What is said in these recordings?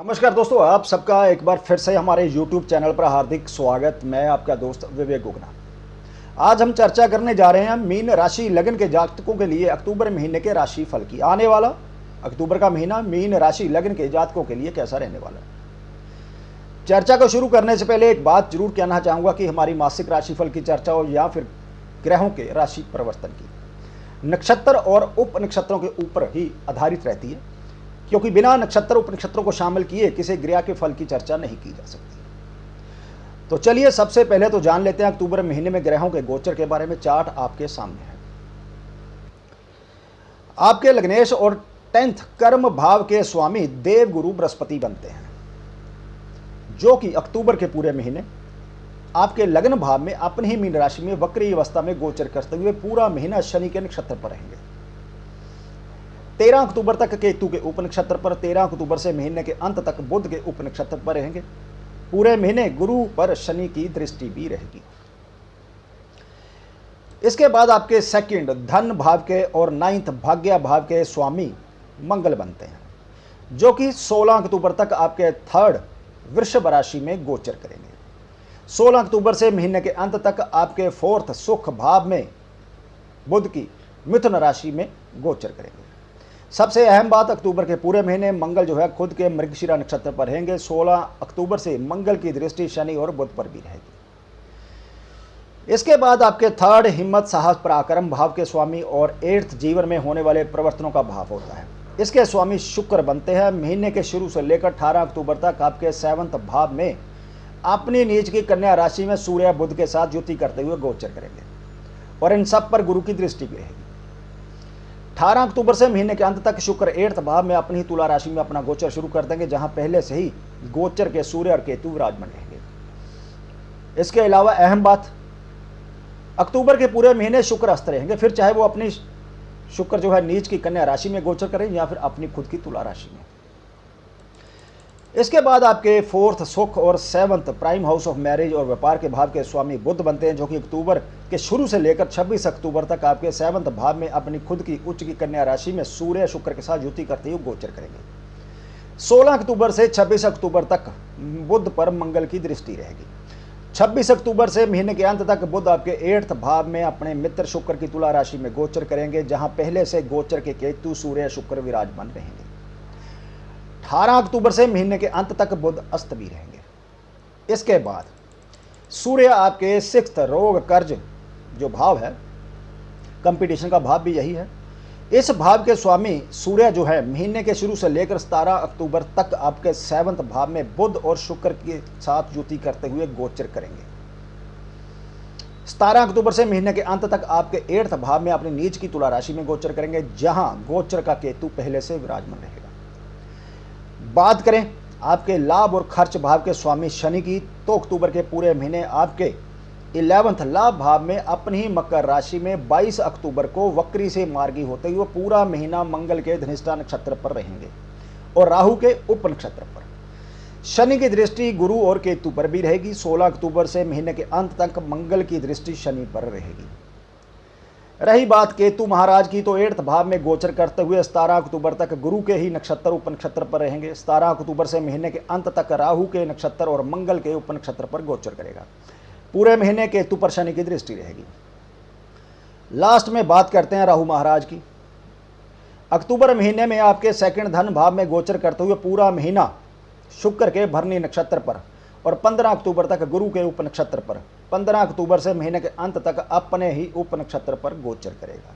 नमस्कार दोस्तों, आप सबका एक बार फिर से हमारे YouTube चैनल पर हार्दिक स्वागत। मैं आपका दोस्त विवेक गुगना। आज हम चर्चा करने जा रहे हैं मीन राशि लगन के जातकों के लिए अक्टूबर महीने के राशि फल की। आने वाला अक्टूबर का महीना मीन राशि लगन के जातकों के लिए कैसा रहने वाला है। चर्चा को शुरू करने से पहले एक बात जरूर कहना चाहूँगा कि हमारी मासिक राशिफल की चर्चा हो या फिर ग्रहों के राशि परिवर्तन की, नक्षत्र और उप नक्षत्रों के ऊपर ही आधारित रहती है, क्योंकि बिना नक्षत्र उपनक्षत्रों को शामिल किए किसी ग्रह के फल की चर्चा नहीं की जा सकती। तो चलिए सबसे पहले तो जान लेते हैं अक्टूबर महीने में ग्रहों के गोचर के बारे में। चार्ट आपके सामने है। आपके लग्नेश और 10th कर्म भाव के स्वामी देव गुरु बृहस्पति बनते हैं, जो कि अक्टूबर के पूरे महीने आपके लग्न भाव में अपनी ही मीन राशि में वक्री अवस्था में गोचर करते हुए पूरा महीना शनि के नक्षत्र पर रहेंगे। 13 अक्टूबर तक केतु के उपनक्षत्र पर, 13 अक्टूबर से महीने के अंत तक बुध के उपनक्षत्र पर रहेंगे। पूरे महीने गुरु पर शनि की दृष्टि भी रहेगी। इसके बाद आपके सेकंड धन भाव के और 9th भाग्य भाव के स्वामी मंगल बनते हैं, जो कि 16 अक्टूबर तक आपके 3rd वृषभ राशि में गोचर करेंगे। 16 अक्टूबर से महीने के अंत तक आपके 4th सुख भाव में बुध की मिथुन राशि में गोचर करेंगे। सबसे अहम बात, अक्टूबर के पूरे महीने मंगल जो है खुद के मृगशिरा नक्षत्र पर रहेंगे। 16 अक्टूबर से मंगल की दृष्टि शनि और बुध पर भी रहेगी। इसके बाद आपके 3rd हिम्मत साहस पराक्रम भाव के स्वामी और 8th जीवन में होने वाले परिवर्तनों का भाव होता है। इसके स्वामी शुक्र बनते हैं। महीने के शुरू से लेकर 18 अक्टूबर तक आपके 7th भाव में अपनी नीच की कन्या राशि में सूर्य बुध के साथ युति करते हुए गोचर करेंगे और इन सब पर गुरु की दृष्टि भी रहेगी। 18 अक्टूबर से महीने के अंत तक शुक्र 8th भाव में अपनी तुला राशि में अपना गोचर शुरू कर देंगे, जहां पहले से ही गोचर के सूर्य और केतु विराजमान रहेंगे। इसके अलावा अहम बात, अक्टूबर के पूरे महीने शुक्र अस्त रहेंगे, फिर चाहे वो अपनी शुक्र जो है नीच की कन्या राशि में गोचर करें या फिर अपनी खुद की तुला राशि में। इसके बाद आपके 4th सुख और 7th prime house of marriage और व्यापार के भाव के स्वामी बुध बनते हैं, जो कि अक्टूबर के शुरू से लेकर 26 अक्टूबर तक आपके 7th भाव में अपनी खुद की उच्च की कन्या राशि में सूर्य शुक्र के साथ युति करते हुए गोचर करेंगे। 16 अक्टूबर से 26 अक्टूबर तक बुध पर मंगल की दृष्टि रहेगी। 26 अक्टूबर से महीने के अंत तक बुध आपके 8th भाव में अपने मित्र शुक्र की तुला राशि में गोचर करेंगे, जहां पहले से गोचर के केतु सूर्य शुक्र विराजमान रहेंगे। 18 अक्टूबर से महीने के अंत तक बुध अस्त भी रहेंगे। इसके बाद सूर्य आपके 6th रोग कर्ज जो भाव है, कंपटीशन का भाव भी यही है। इस भाव के स्वामी सूर्य जो है महीने के शुरू से लेकर 17 अक्टूबर तक आपके 7th भाव में बुध और शुक्र के साथ युति करते हुए गोचर करेंगे। 17 अक्टूबर से महीने के अंत तक आपके 8th भाव में अपनी नीच की तुला राशि में गोचर करेंगे, जहां गोचर का केतु पहले से विराजमान रहेगा। बात करें आपके लाभ और खर्च भाव के स्वामी शनि की, तो अक्टूबर के पूरे महीने आपके 11th लाभ भाव में अपनी ही मकर राशि में 22 अक्टूबर को वक्री से मार्गी होते हुए पूरा महीना मंगल के धनिष्ठा नक्षत्र पर रहेंगे और राहु के उप नक्षत्र पर। शनि की दृष्टि गुरु और केतु पर भी रहेगी। 16 अक्टूबर से महीने के अंत तक मंगल की दृष्टि शनि पर रहेगी। रही बात केतु महाराज की, तो 8th भाव में गोचर करते हुए 17 अक्टूबर तक गुरु के ही नक्षत्र उपनक्षत्र पर रहेंगे। 17 अक्टूबर से महीने के अंत तक राहु के नक्षत्र और मंगल के उपनक्षत्र पर गोचर करेगा। पूरे महीने केतु पर शनि की दृष्टि रहेगी। लास्ट में बात करते हैं राहु महाराज की। अक्टूबर महीने में आपके 2nd धन भाव में गोचर करते हुए पूरा महीना शुक्र के भरनी नक्षत्र पर और 15 अक्टूबर तक गुरु के उपनक्षत्र पर, 15 अक्टूबर से महीने के अंत तक अपने ही उपनक्षत्र पर गोचर करेगा।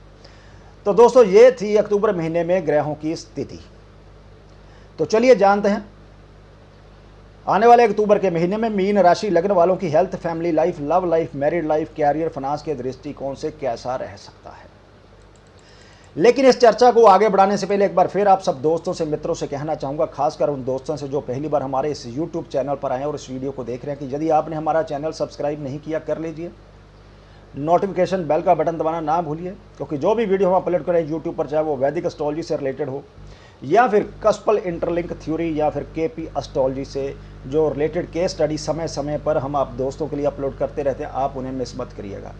तो दोस्तों, ये थी अक्टूबर महीने में ग्रहों की स्थिति। तो चलिए जानते हैं आने वाले अक्टूबर के महीने में मीन राशि लगन वालों की health, family life, love life, married life, career, finance के दृष्टिकोण से कैसा रह सकता है। लेकिन इस चर्चा को आगे बढ़ाने से पहले एक बार फिर आप सब दोस्तों से, मित्रों से कहना चाहूँगा, खासकर उन दोस्तों से जो पहली बार हमारे इस YouTube चैनल पर आए हैं और इस वीडियो को देख रहे हैं, कि यदि आपने हमारा चैनल सब्सक्राइब नहीं किया कर लीजिए। नोटिफिकेशन बेल का बटन दबाना ना भूलिए, क्योंकि जो भी वीडियो हम अपलोड करें YouTube पर, चाहे वो वैदिक एस्ट्रोलॉजी से रिलेटेड हो या फिर कस्पल इंटरलिंक थ्योरी या फिर KP एस्ट्रोलॉजी से जो रिलेटेड केस स्टडी समय समय पर हम आप दोस्तों के लिए अपलोड करते रहते हैं, आप उन्हें मिस मत करिएगा।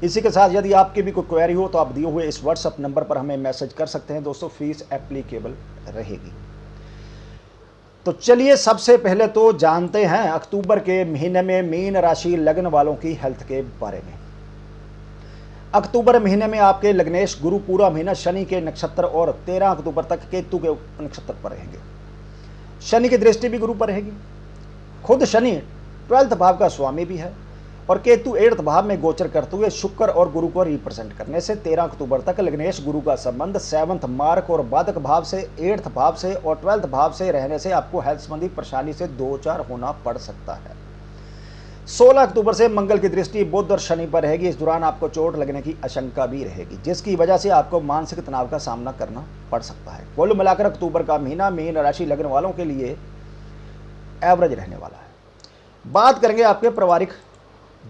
इसी के साथ यदि आपकी भी कोई क्वेरी हो तो आप दिए हुए इस व्हाट्सएप नंबर पर हमें मैसेज कर सकते हैं। दोस्तों, फीस एप्लीकेबल रहेगी। तो चलिए सबसे पहले तो जानते हैं अक्टूबर के महीने में मीन राशि लग्न वालों की हेल्थ के बारे में। अक्टूबर महीने में आपके लग्नेश गुरु पूरा महीना शनि के नक्षत्र और 13 अक्टूबर तक केतु के नक्षत्र पर रहेंगे। शनि की दृष्टि भी गुरु पर रहेगी। खुद शनि 12वें भाव का स्वामी भी है और केतु 8वें भाव में गोचर करते हुए शुक्र और गुरु को रिप्रेजेंट करने से 13 अक्टूबर तक लग्नेश गुरु का संबंध 7वें मार्क और बाधक भाव से 8वें भाव से और 12वें भाव से रहने से आपको हेल्थ संबंधी परेशानी से दो चार होना पड़ सकता है। 16 अक्टूबर से मंगल की दृष्टि बुध और शनि पर रहेगी। इस दौरान आपको चोट लगने की आशंका भी रहेगी, जिसकी वजह से आपको मानसिक तनाव का सामना करना पड़ सकता है। कुल मिलाकर अक्टूबर का महीना मीन राशि लग्न वालों के लिए एवरेज रहने वाला है। बात करेंगे आपके पारिवारिक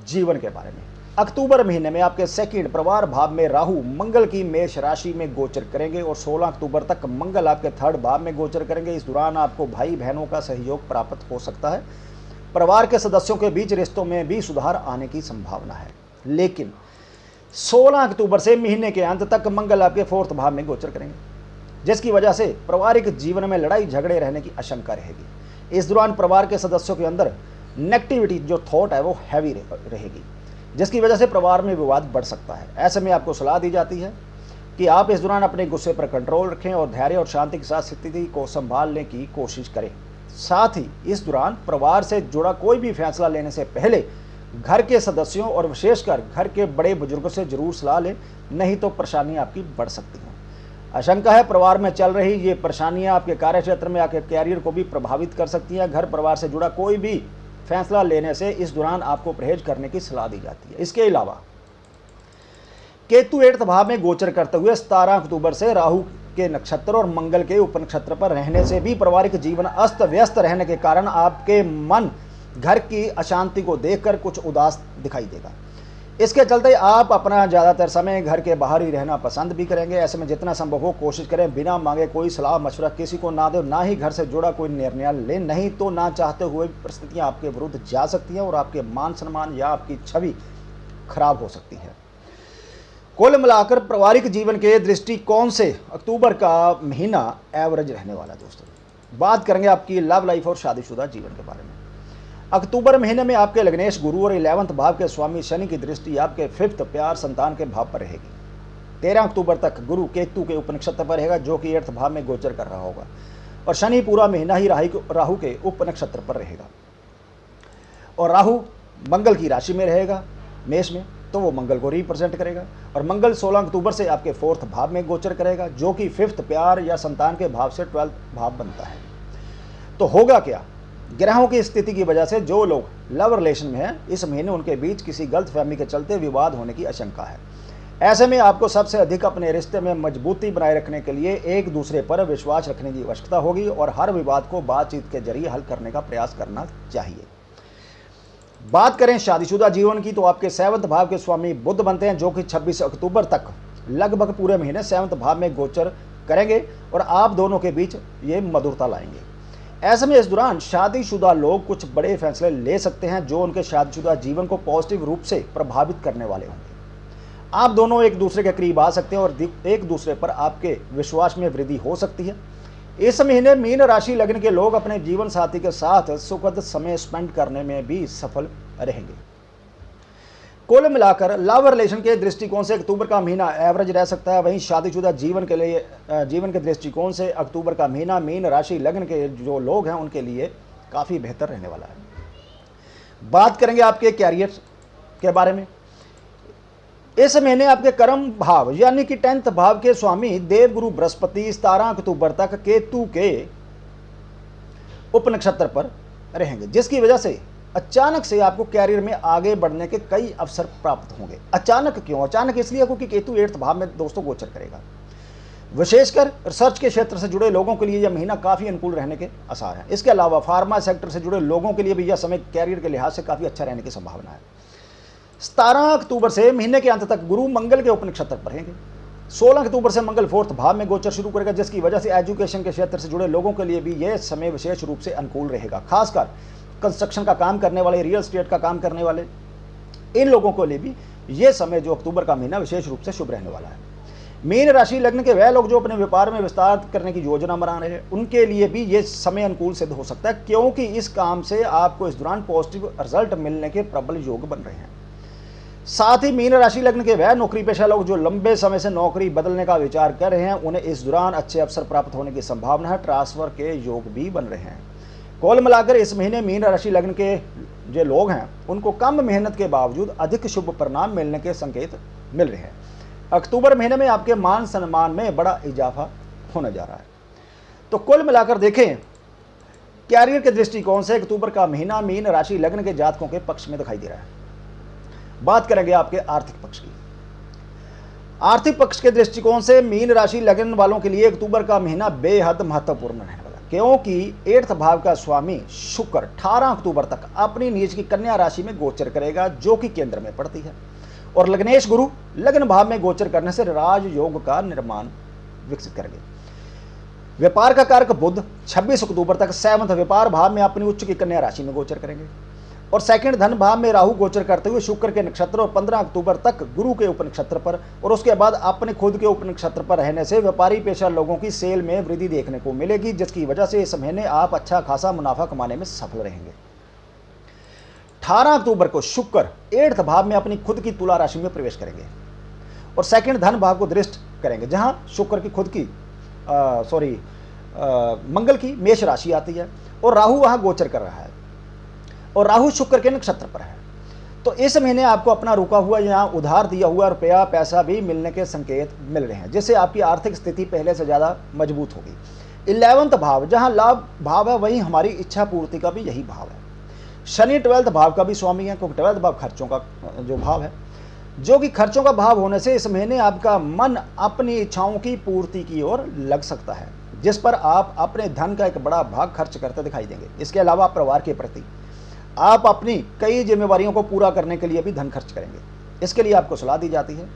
जीवन के बारे में। अक्टूबर महीने में आपके सेकंड परिवार भाव में राहु मंगल की मेष राशि में गोचर करेंगे और 16 अक्टूबर तक मंगल आपके 3rd भाव में गोचर करेंगे। इस दौरान आपको भाई बहनों का सहयोग प्राप्त हो सकता है। परिवार के सदस्यों के बीच रिश्तों में भी सुधार आने की संभावना है, लेकिन 16 अक्टूबर से महीने के अंत तक मंगल आपके 4th भाव में गोचर करेंगे, जिसकी वजह से पारिवारिक जीवन में लड़ाई झगड़े रहने की आशंका रहेगी। इस दौरान परिवार के सदस्यों के अंदर नेगेटिविटी जो थॉट है वो हैवी रहेगी, जिसकी वजह से परिवार में विवाद बढ़ सकता है। ऐसे में आपको सलाह दी जाती है कि आप इस दौरान अपने गुस्से पर कंट्रोल रखें और धैर्य और शांति के साथ स्थिति को संभालने की कोशिश करें। साथ ही इस दौरान परिवार से जुड़ा कोई भी फैसला लेने से पहले घर के सदस्यों और विशेषकर घर के बड़े बुजुर्गों से जरूर सलाह लें, नहीं तो परेशानी आपकी बढ़ सकती है। आशंका है परिवार में चल रही ये परेशानियां आपके कार्य क्षेत्र में आपके कैरियर को भी प्रभावित कर सकती हैं। घर परिवार से जुड़ा कोई भी फैसला लेने से इस दौरान आपको परहेज करने की सलाह दी जाती है। इसके अलावा केतु 8वें भाव में गोचर करते हुए 17 अक्टूबर से राहु के नक्षत्र और मंगल के उपनक्षत्र पर रहने से भी पारिवारिक जीवन अस्त व्यस्त रहने के कारण आपके मन घर की अशांति को देखकर कुछ उदास दिखाई देगा। इसके चलते आप अपना ज़्यादातर समय घर के बाहर ही रहना पसंद भी करेंगे। ऐसे में जितना संभव हो कोशिश करें बिना मांगे कोई सलाह मशवरा किसी को ना दो, ना ही घर से जुड़ा कोई निर्णय लें, नहीं तो ना चाहते हुए परिस्थितियां आपके विरुद्ध जा सकती हैं और आपके मान सम्मान या आपकी छवि खराब हो सकती है। कुल मिलाकर पारिवारिक जीवन के दृष्टिकोण से अक्टूबर का महीना एवरेज रहने वाला है। दोस्तों बात करेंगे आपकी लव लाइफ और शादीशुदा जीवन के बारे में। अक्टूबर महीने में आपके लग्नेश गुरु और 11वें भाव के स्वामी शनि की दृष्टि आपके 5th प्यार संतान के भाव पर रहेगी। 13 अक्टूबर तक गुरु केतु के उपनक्षत्र पर रहेगा, जो कि 8th भाव में गोचर कर रहा होगा, और शनि पूरा महीना ही राहु के उपनक्षत्र पर रहेगा। और राहु मंगल की राशि में रहेगा मेष में, तो वो मंगल को रिप्रेजेंट करेगा। और मंगल 16 अक्टूबर से आपके 4th भाव में गोचर करेगा, जो कि 5th प्यार या संतान के भाव से 12th भाव बनता है। तो होगा क्या, ग्रहों की स्थिति की वजह से जो लोग लव रिलेशन में हैं इस महीने उनके बीच किसी गलतफहमी के चलते विवाद होने की आशंका है। ऐसे में आपको सबसे अधिक अपने रिश्ते में मजबूती बनाए रखने के लिए एक दूसरे पर विश्वास रखने की आवश्यकता होगी और हर विवाद को बातचीत के जरिए हल करने का प्रयास करना चाहिए। बात करें शादीशुदा जीवन की, तो आपके 7वें भाव के स्वामी बुध बनते हैं, जो कि 26 अक्टूबर तक लगभग पूरे महीने 7वें भाव में गोचर करेंगे और आप दोनों के बीच ये मधुरता लाएंगे। ऐसे में इस दौरान शादीशुदा लोग कुछ बड़े फैसले ले सकते हैं जो उनके शादीशुदा जीवन को पॉजिटिव रूप से प्रभावित करने वाले होंगे। आप दोनों एक दूसरे के करीब आ सकते हैं और एक दूसरे पर आपके विश्वास में वृद्धि हो सकती है। इस महीने मीन राशि लग्न के लोग अपने जीवन साथी के साथ सुखद समय स्पेंड करने में भी सफल रहेंगे। कुल मिलाकर लव रिलेशन के दृष्टिकोण से अक्टूबर का महीना एवरेज रह सकता है। वहीं शादीशुदा जीवन के दृष्टिकोण से अक्टूबर का महीना मीन राशि लग्न के जो लोग हैं उनके लिए काफ़ी बेहतर रहने वाला है। बात करेंगे आपके कैरियर के बारे में। इस महीने आपके कर्म भाव यानी कि 10th भाव के स्वामी देवगुरु बृहस्पति 17 अक्टूबर तक केतु के उपनक्षत्र पर रहेंगे, जिसकी वजह से अचानक से आपको कैरियर में आगे बढ़ने के कई अवसर प्राप्त होंगे। अचानक क्यों? अचानक इसलिए क्योंकि केतु 8th भाव में दोस्तों गोचर करेगा। विशेषकर रिसर्च के क्षेत्र से जुड़े लोगों के लिए यह महीना काफ़ी अनुकूल रहने के आसार हैं। इसके अलावा फार्मा सेक्टर से जुड़े लोगों के लिए भी यह समय कैरियर के लिहाज से काफ़ी अच्छा रहने की संभावना है। 17 अक्टूबर से महीने के अंत तक गुरु मंगल के उपनक्षत्र पर रहेंगे। 16 अक्टूबर से मंगल 4th भाव में गोचर शुरू करेगा, जिसकी वजह से एजुकेशन के क्षेत्र से जुड़े लोगों के लिए भी यह समय विशेष रूप से अनुकूल रहेगा। खासकर कंस्ट्रक्शन का काम करने वाले, रियल एस्टेट का काम करने वाले, इन लोगों के लिए भी यह समय जो अक्टूबर का महीना विशेष रूप से शुभ रहने वाला है। मीन राशि लग्न के वह लोग जो अपने व्यापार में विस्तार करने की योजना बना रहे हैं, उनके लिए भी ये समय अनुकूल सिद्ध हो सकता है, क्योंकि इस काम से आपको इस दौरान पॉजिटिव रिजल्ट मिलने के प्रबल योग बन रहे हैं। साथ ही मीन राशि लग्न के वह नौकरी पेशा लोग जो लंबे समय से नौकरी बदलने का विचार कर रहे हैं, उन्हें इस दौरान अच्छे अवसर प्राप्त होने की संभावना है। ट्रांसफर के योग भी बन रहे हैं। कुल मिलाकर इस महीने मीन राशि लग्न के जो लोग हैं, उनको कम मेहनत के बावजूद अधिक शुभ परिणाम मिलने के संकेत मिल रहे हैं। अक्टूबर महीने में आपके मान सम्मान में बड़ा इजाफा होने जा रहा है। तो कुल मिलाकर देखें, कैरियर के दृष्टिकोण से अक्टूबर का महीना मीन राशि लग्न के जातकों के पक्ष में दिखाई दे रहा है। बात करेंगे आपके आर्थिक पक्ष की। आर्थिक पक्ष के दृष्टिकोण से मीन राशि लग्न वालों के लिए अक्टूबर का महीना बेहद महत्वपूर्ण रहने वाला, क्योंकि 8th भाव का स्वामी शुक्र 18 अक्टूबर तक अपनी नीच की कन्या राशि में गोचर करेगा, जो कि केंद्र में पड़ती है, और लग्नेश गुरु लग्न भाव में गोचर करने से राजयोग का निर्माण विकसित करेंगे। व्यापार का कारक बुध 26 अक्टूबर तक 7th व्यापार भाव में अपनी उच्च की कन्या राशि में गोचर करेंगे, और सेकंड धन भाव में राहु गोचर करते हुए शुक्र के नक्षत्र और 15 अक्टूबर तक गुरु के उपनक्षत्र पर, और उसके बाद अपने खुद के उपनक्षत्र पर रहने से व्यापारी पेशा लोगों की सेल में वृद्धि देखने को मिलेगी, जिसकी वजह से इस महीने आप अच्छा खासा मुनाफा कमाने में सफल रहेंगे। 18 अक्टूबर को शुक्र 8th भाव में अपनी खुद की तुला राशि में प्रवेश करेंगे और सेकंड धन भाव को दृष्ट करेंगे, जहां शुक्र की खुद की मंगल की मेष राशि आती है और राहु वहां गोचर कर रहा है, और राहु शुक्र के नक्षत्र पर है। तो इस महीने आपको अपना रुका हुआ या उधार दिया हुआ रुपया पैसा भी मिलने के संकेत मिल रहे हैं, जिससे आपकी आर्थिक स्थिति पहले से ज़्यादा मजबूत होगी। 11th भाव जहां लाभ भाव है, वहीं हमारी इच्छा पूर्ति का भी यही भाव है। शनि 12th भाव का भी स्वामी है, क्योंकि 12th भाव खर्चों का जो भाव है, जो कि खर्चों का भाव होने से इस महीने आपका मन अपनी इच्छाओं की पूर्ति की ओर लग सकता है, जिस पर आप अपने धन का एक बड़ा भाग खर्च करते दिखाई देंगे। इसके अलावा परिवार के प्रति आप अपनी कई जिम्मेवारियों को पूरा करने के लिए भी धन खर्च करेंगे। इसके लिए आपको सलाह दी जाती है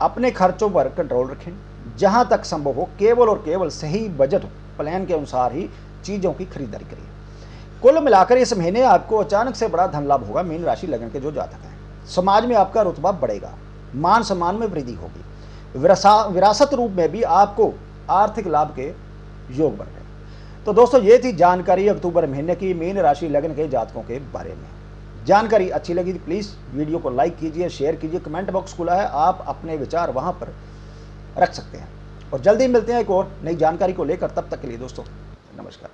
अपने खर्चों पर कंट्रोल रखें, जहां तक संभव हो केवल और केवल सही बजट प्लान के अनुसार ही चीज़ों की खरीदारी करिए। कुल मिलाकर इस महीने आपको अचानक से बड़ा धन लाभ होगा। मीन राशि लग्न के जो जातक हैं, समाज में आपका रुतबा बढ़ेगा, मान सम्मान में वृद्धि होगी, विरासत रूप में भी आपको आर्थिक लाभ के योग बन रहे हैं। तो दोस्तों, ये थी जानकारी अक्टूबर महीने की मीन राशि लग्न के जातकों के बारे में। जानकारी अच्छी लगी तो प्लीज़ वीडियो को लाइक कीजिए, शेयर कीजिए, कमेंट बॉक्स खुला है, आप अपने विचार वहाँ पर रख सकते हैं। और जल्दी मिलते हैं एक और नई जानकारी को लेकर। तब तक के लिए दोस्तों नमस्कार।